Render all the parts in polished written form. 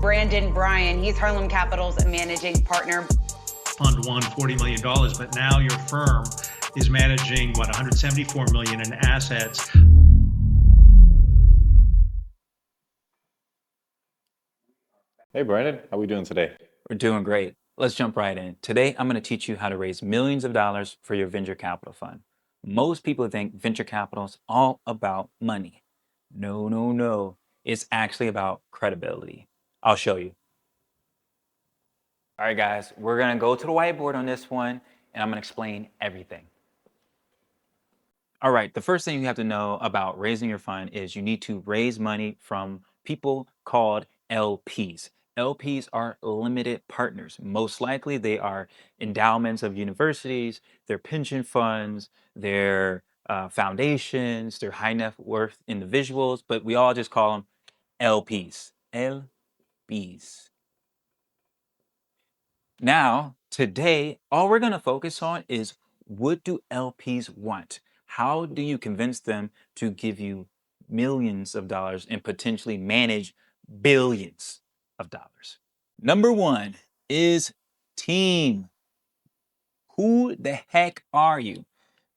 Brandon Bryan, he's Harlem Capital's managing partner. Fund won $40 million, but now your firm is managing, what, $174 million in assets. Hey Brandon, how we doing today? We're doing great. Let's jump right in. Today, I'm going to teach you how to raise millions of dollars for your venture capital fund. Most people think venture capital is all about money. No, no, no. It's actually about credibility. I'll show you. All right, guys, we're going to go to the whiteboard on this one, and I'm going to explain everything. All right, the first thing you have to know about raising your fund is you need to raise money from people called LPs. LPs are limited partners. Most likely, they are endowments of universities, their pension funds, their foundations, their high net worth individuals, but we all just call them LPs. LPs. Now, today, all we're going to focus on is what do LPs want? How do you convince them to give you millions of dollars and potentially manage billions of dollars? Number one is team. Who the heck are you?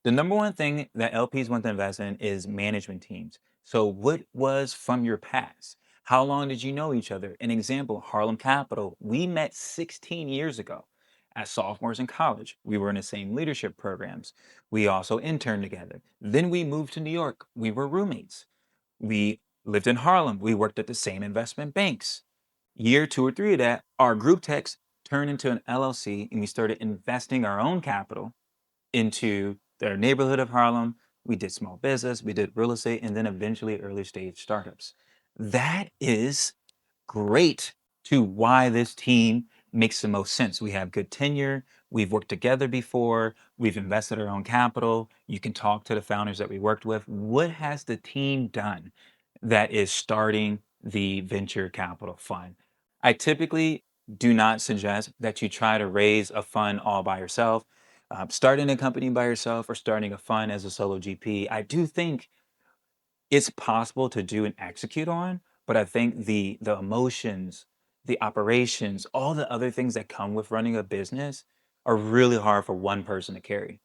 The number one thing that LPs want to invest in is management teams. So what was from your past? How long did you know each other? An example, Harlem Capital. We met 16 years ago as sophomores in college. We were in the same leadership programs. We also interned together. Then we moved to New York. We were roommates. We lived in Harlem. We worked at the same investment banks. Year 2 or 3 of that, our group text turned into an LLC and we started investing our own capital into their neighborhood of Harlem. We did small business, we did real estate, and then eventually early stage startups. That is great to why this team makes the most sense. We have good tenure. We've worked together before. We've invested our own capital. You can talk to the founders that we worked with. What has the team done that is starting the venture capital fund? I typically do not suggest that you try to raise a fund all by yourself. Starting a company by yourself or starting a fund as a solo GP, I do think it's possible to do and execute on, but I think the emotions, the operations, all the other things that come with running a business are really hard for one person to carry.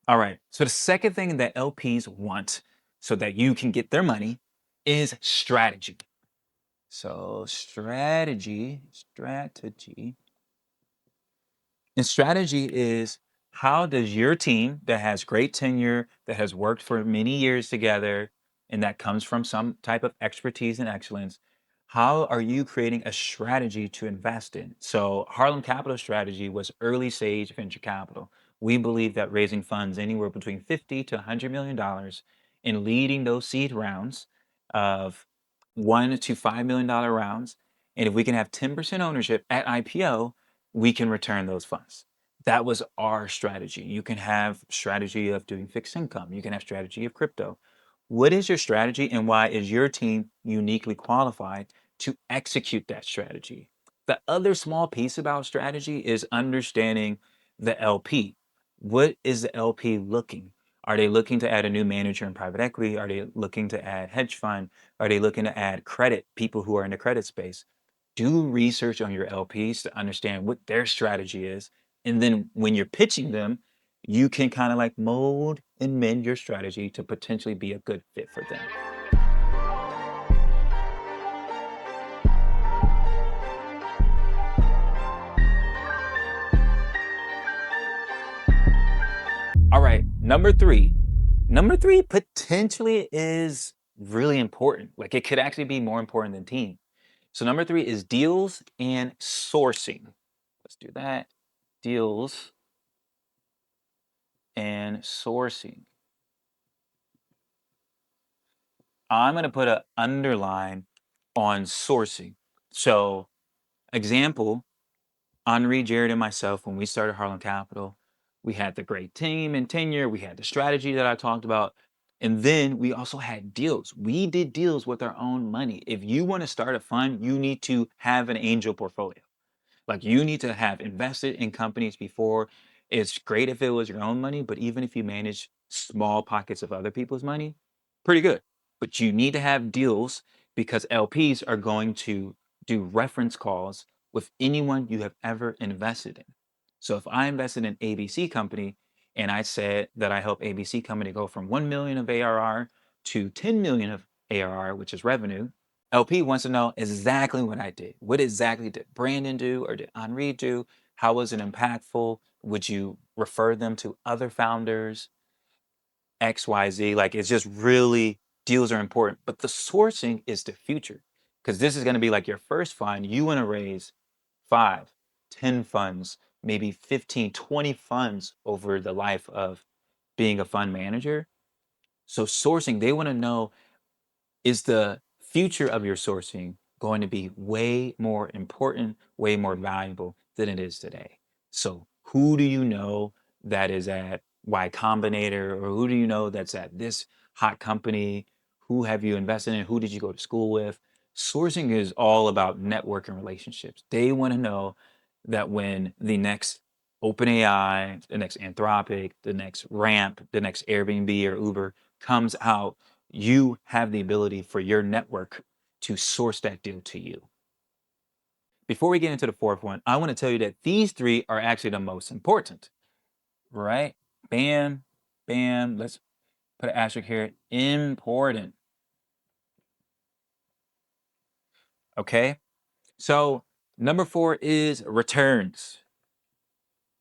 All right. So the second thing that LPs want so that you can get their money is strategy. So strategy. And strategy is how does your team that has great tenure, that has worked for many years together, and that comes from some type of expertise and excellence, how are you creating a strategy to invest in? So Harlem Capital strategy was early stage venture capital. We believe that raising funds anywhere between 50 to $100 million and leading those seed rounds of $1 to $5 million rounds. And if we can have 10% ownership at IPO, we can return those funds. That was our strategy. You can have strategy of doing fixed income. You can have strategy of crypto. What is your strategy and why is your team uniquely qualified to execute that strategy? The other small piece about strategy is understanding the LP. What is the LP looking? Are they looking to add a new manager in private equity? Are they looking to add hedge fund? Are they looking to add credit, people who are in the credit space? Do research on your LPs to understand what their strategy is. And then when you're pitching them, you can kind of like mold and mend your strategy to potentially be a good fit for them. All right, number three. Number three potentially is really important. Like it could actually be more important than team. So number three is deals and sourcing. Let's do that. Deals and sourcing. I'm going to put an underline on sourcing. So, example, Henri, Jared, and myself, when we started Harlem Capital, we had the great team and tenure, we had the strategy that I talked about, and then we also had deals. We did deals with our own money. If you want to start a fund, you need to have an angel portfolio. Like you need to have invested in companies before. It's great if it was your own money, but even if you manage small pockets of other people's money, pretty good. But you need to have deals because LPs are going to do reference calls with anyone you have ever invested in. So if I invested in ABC company and I said that I help ABC company go from 1 million of ARR to 10 million of ARR, which is revenue, LP wants to know exactly what I did. What exactly did Brandon do or did Henri do? How was it impactful? Would you refer them to other founders? XYZ. Like it's just really deals are important, but the sourcing is the future because this is going to be like your first fund. You want to raise 5, 10 funds, maybe 15, 20 funds over the life of being a fund manager. So sourcing, they want to know, is the future of your sourcing going to be way more important, way more valuable than it is today? So, who do you know that is at Y Combinator, or who do you know that's at this hot company? Who have you invested in? Who did you go to school with? Sourcing is all about network and relationships. They want to know that when the next OpenAI, the next Anthropic, the next Ramp, the next Airbnb or Uber comes out, you have the ability for your network to source that deal to you. Before we get into the fourth one, I want to tell you that these three are actually the most important, right? Bam, bam. Let's put an asterisk here. Important. Okay. So, number 4 is returns.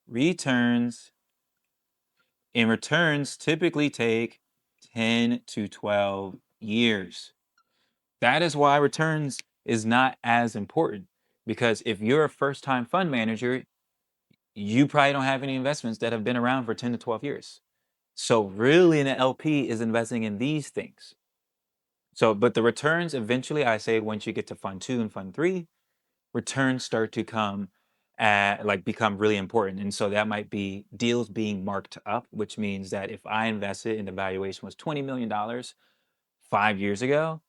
Returns. And returns typically take 10 to 12 years. That is why returns is not as important, because if you're a first time fund manager, you probably don't have any investments that have been around for 10 to 12 years. So really an LP is investing in these things. So, but the returns eventually, I say once you get to fund 2 and fund 3, returns start to come like become really important. And so that might be deals being marked up, which means that if I invested and the valuation was $20 million 5 years ago,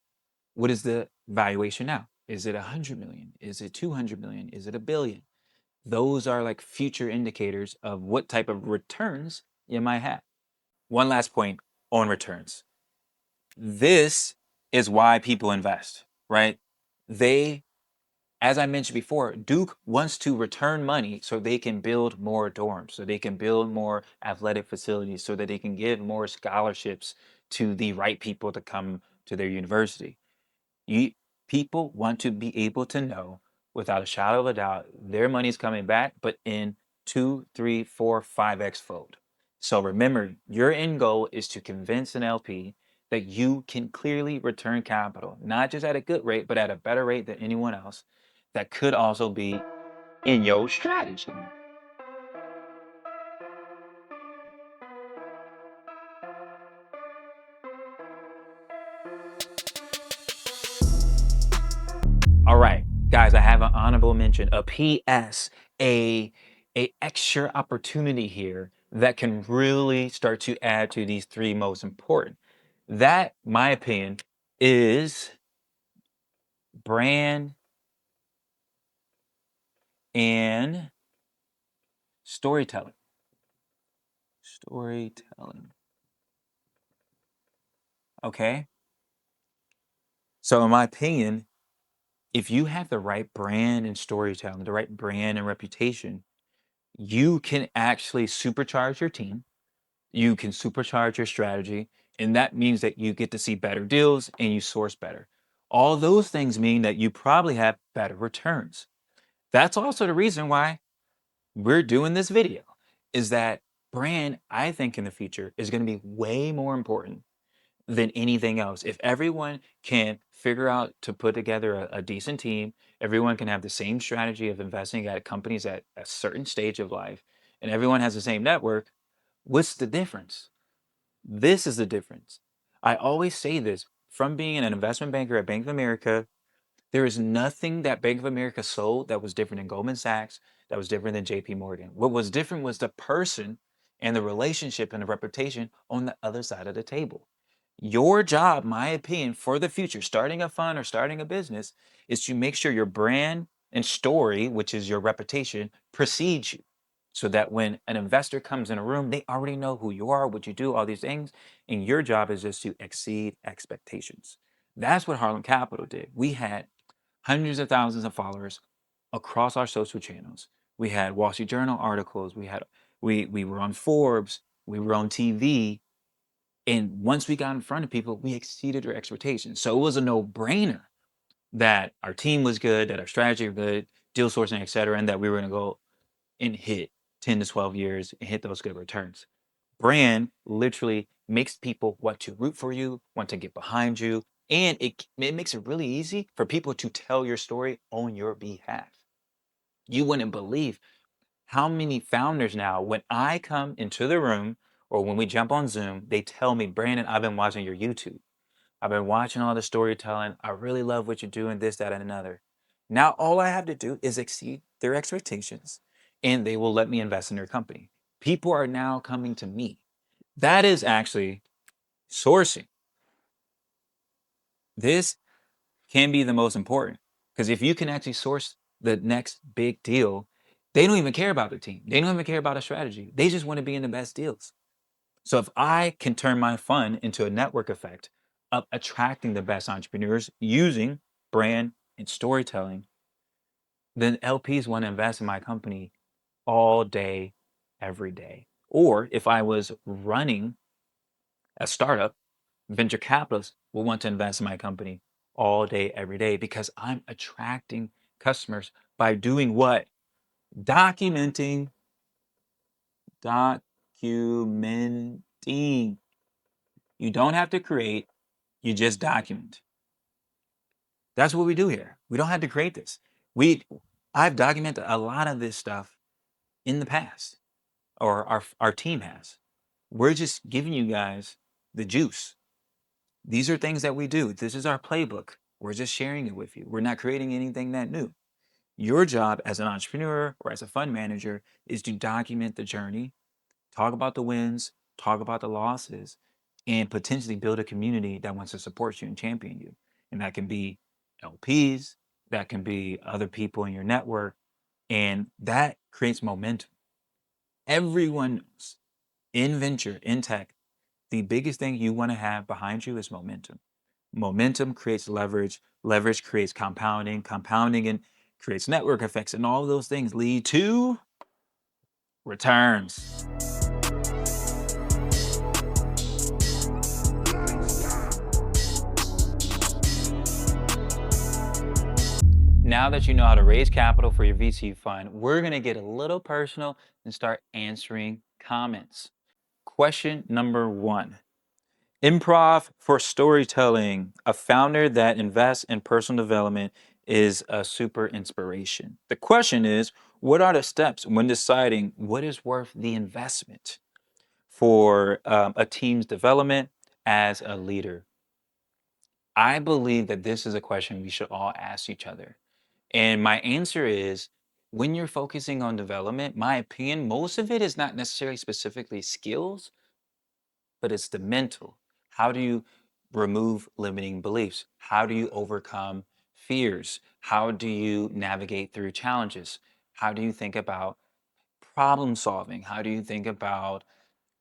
what is the valuation now? Is it 100 million? Is it 200 million? Is it a billion? Those are like future indicators of what type of returns you might have. One last point on returns. This is why people invest, right? They, as I mentioned before, Duke wants to return money so they can build more dorms, so they can build more athletic facilities, so that they can give more scholarships to the right people to come to their university. You people want to be able to know without a shadow of a doubt their money's coming back, but in 2, 3, 4, 5x fold. So remember, your end goal is to convince an LP that you can clearly return capital, not just at a good rate, but at a better rate than anyone else. That could also be in your strategy. All right, guys, I have an honorable mention, a PS, a extra opportunity here that can really start to add to these three most important. That, my opinion, is brand and storytelling. Storytelling. Okay. So, in my opinion, if you have the right brand and storytelling, the right brand and reputation, you can actually supercharge your team. You can supercharge your strategy, and that means that you get to see better deals and you source better. All those things mean that you probably have better returns. That's also the reason why we're doing this video, is that brand, I think in the future, is going to be way more important than anything else. If everyone can figure out to put together a decent team, everyone can have the same strategy of investing at companies at a certain stage of life, and everyone has the same network, what's the difference? This is the difference. I always say this from being an investment banker at Bank of America. There is nothing that Bank of America sold that was different than Goldman Sachs, that was different than JP Morgan. What was different was the person and the relationship and the reputation on the other side of the table. Your job, my opinion, for the future, starting a fund or starting a business, is to make sure your brand and story, which is your reputation, precedes you. So that when an investor comes in a room, they already know who you are, what you do, all these things. And your job is just to exceed expectations. That's what Harlem Capital did. We had hundreds of thousands of followers across our social channels. We had Wall Street Journal articles. We were on Forbes. We were on TV. And once we got in front of people, we exceeded our expectations. So it was a no-brainer that our team was good, that our strategy was good, deal sourcing, et cetera, and that we were going to go and hit 10 to 12 years and hit those good returns. Brand literally makes people want to root for you, want to get behind you, and it makes it really easy for people to tell your story on your behalf. You wouldn't believe how many founders now, when I come into the room or when we jump on Zoom, they tell me, Brandon, I've been watching your YouTube. I've been watching all the storytelling. I really love what you're doing, this, that, and another. Now, all I have to do is exceed their expectations, and they will let me invest in their company. People are now coming to me. That is actually sourcing. This can be the most important because if you can actually source the next big deal, they don't even care about the team. They don't even care about a strategy. They just want to be in the best deals. So if I can turn my fund into a network effect of attracting the best entrepreneurs using brand and storytelling, then LPs want to invest in my company all day, every day. Or if I was running a startup, venture capitalists will want to invest in my company all day, every day because I'm attracting customers by doing what? Documenting, documenting. You don't have to create, you just document. That's what we do here. We don't have to create this. I've documented a lot of this stuff in the past, or our team has. We're just giving you guys the juice. These are things that we do. This is our playbook. We're just sharing it with you. We're not creating anything that new. Your job as an entrepreneur or as a fund manager is to document the journey, talk about the wins, talk about the losses, and potentially build a community that wants to support you and champion you. And that can be LPs, that can be other people in your network, and that creates momentum. Everyone knows in venture, in tech, the biggest thing you want to have behind you is momentum. Momentum creates leverage, leverage creates compounding, compounding and creates network effects, and all of those things lead to returns. Now that you know how to raise capital for your VC fund, we're going to get a little personal and start answering comments. Question number 1. Improv for storytelling. A founder that invests in personal development is a super inspiration. The question is, what are the steps when deciding what is worth the investment for a team's development as a leader? I believe that this is a question we should all ask each other. And my answer is when you're focusing on development, my opinion, most of it is not necessarily specifically skills, but it's the mental. How do you remove limiting beliefs? How do you overcome fears? How do you navigate through challenges? How do you think about problem solving? How do you think about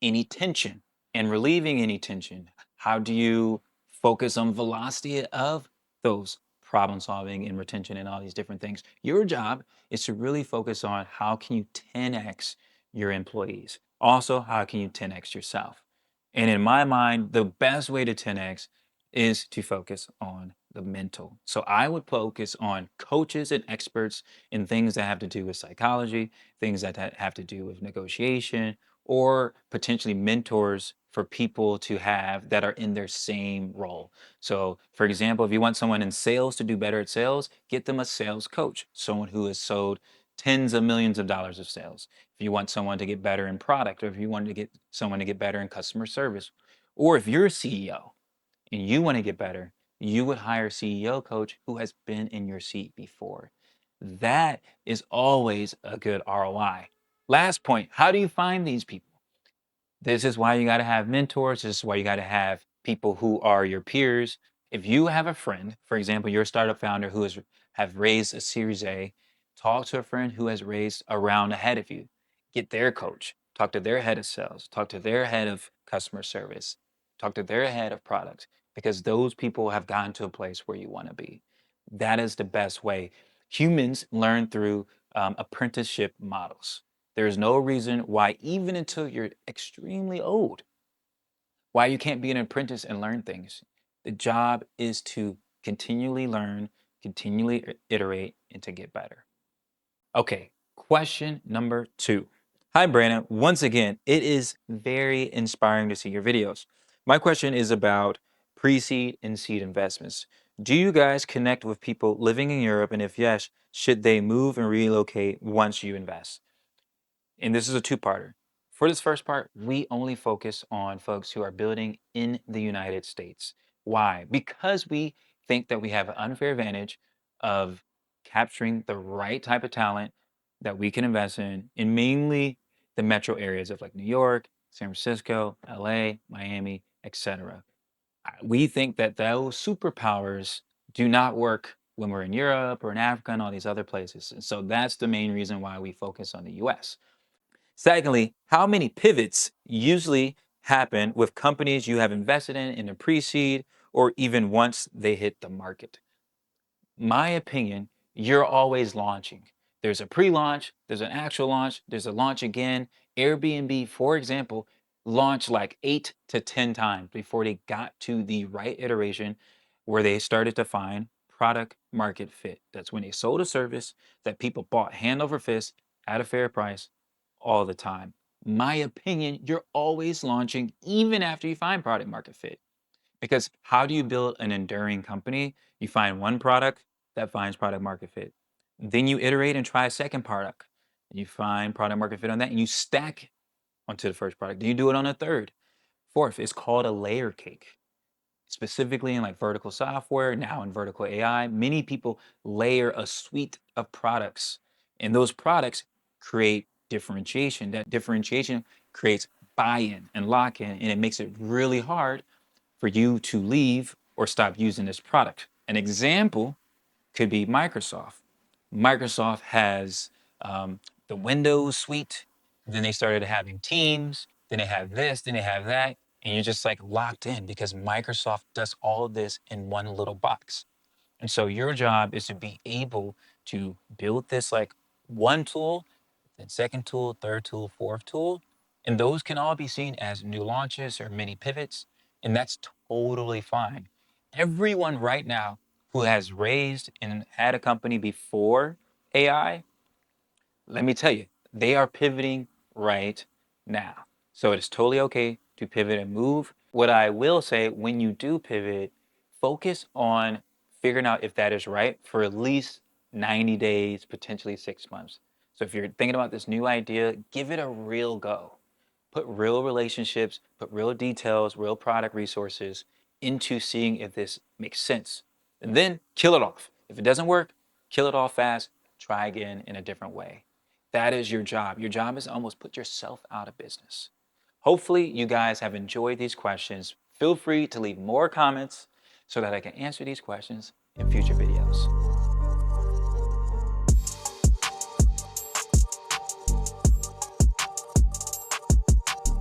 any tension and relieving any tension? How do you focus on velocity of those problem solving and retention and all these different things? Your job is to really focus on how can you 10x your employees? Also, how can you 10x yourself? And in my mind, the best way to 10x is to focus on the mental. So I would focus on coaches and experts in things that have to do with psychology, things that have to do with negotiation, or potentially mentors for people to have that are in their same role. So, for example, if you want someone in sales to do better at sales, get them a sales coach, someone who has sold tens of millions of dollars of sales. If you want someone to get better in product, or if you want to get someone to get better in customer service, or if you're a CEO and you want to get better, you would hire a CEO coach who has been in your seat before. That is always a good ROI. Last point, how do you find these people? This is why you got to have mentors. This is why you got to have people who are your peers. If you have a friend, for example, you're a startup founder who have raised a Series A, talk to a friend who has raised a round ahead of you. Get their coach. Talk to their head of sales. Talk to their head of customer service. Talk to their head of product because those people have gotten to a place where you want to be. That is the best way. Humans learn through apprenticeship models. There's no reason why, even until you're extremely old, why you can't be an apprentice and learn things. The job is to continually learn, continually iterate, and to get better. Okay, question number 2. Hi, Brandon. Once again, it is very inspiring to see your videos. My question is about pre-seed and seed investments. Do you guys connect with people living in Europe? And if yes, should they move and relocate once you invest? And this is a two-parter. For this first part, we only focus on folks who are building in the United States. Why? Because we think that we have an unfair advantage of capturing the right type of talent that we can invest in mainly the metro areas of like New York, San Francisco, LA, Miami, etc. We think that those superpowers do not work when we're in Europe or in Africa and all these other places. And so that's the main reason why we focus on the US. Secondly, how many pivots usually happen with companies you have invested in a pre-seed or even once they hit the market? My opinion, you're always launching. There's a pre-launch, there's an actual launch, there's a launch again. Airbnb, for example, launched like 8 to 10 times before they got to the right iteration where they started to find product market fit. That's when they sold a service that people bought hand over fist at a fair price all the time. My opinion, you're always launching even after you find product market fit. Because how do you build an enduring company? You find one product that finds product market fit. Then you iterate and try a second product. You find product market fit on that and you stack onto the first product. Then you do it on a third, fourth. It's called a layer cake. Specifically in like vertical software, now in vertical AI, many people layer a suite of products and those products create differentiation. That differentiation creates buy-in and lock-in and it makes it really hard for you to leave or stop using this product. An example could be Microsoft. Microsoft has the Windows suite, then they started having Teams, then they have this, then they have that, and you're just like locked in because Microsoft does all of this in one little box. And so your job is to be able to build this like one tool, then second tool, third tool, fourth tool. And those can all be seen as new launches or mini pivots. And that's totally fine. Everyone right now who has raised and had a company before AI, let me tell you, they are pivoting right now. So it is totally okay to pivot and move. What I will say, when you do pivot, focus on figuring out if that is right for at least 90 days, potentially 6 months. So if you're thinking about this new idea, give it a real go. Put real relationships, put real details, real product resources into seeing if this makes sense. And then kill it off. If it doesn't work, kill it off fast, try again in a different way. That is your job. Your job is to almost put yourself out of business. Hopefully, you guys have enjoyed these questions. Feel free to leave more comments so that I can answer these questions in future videos.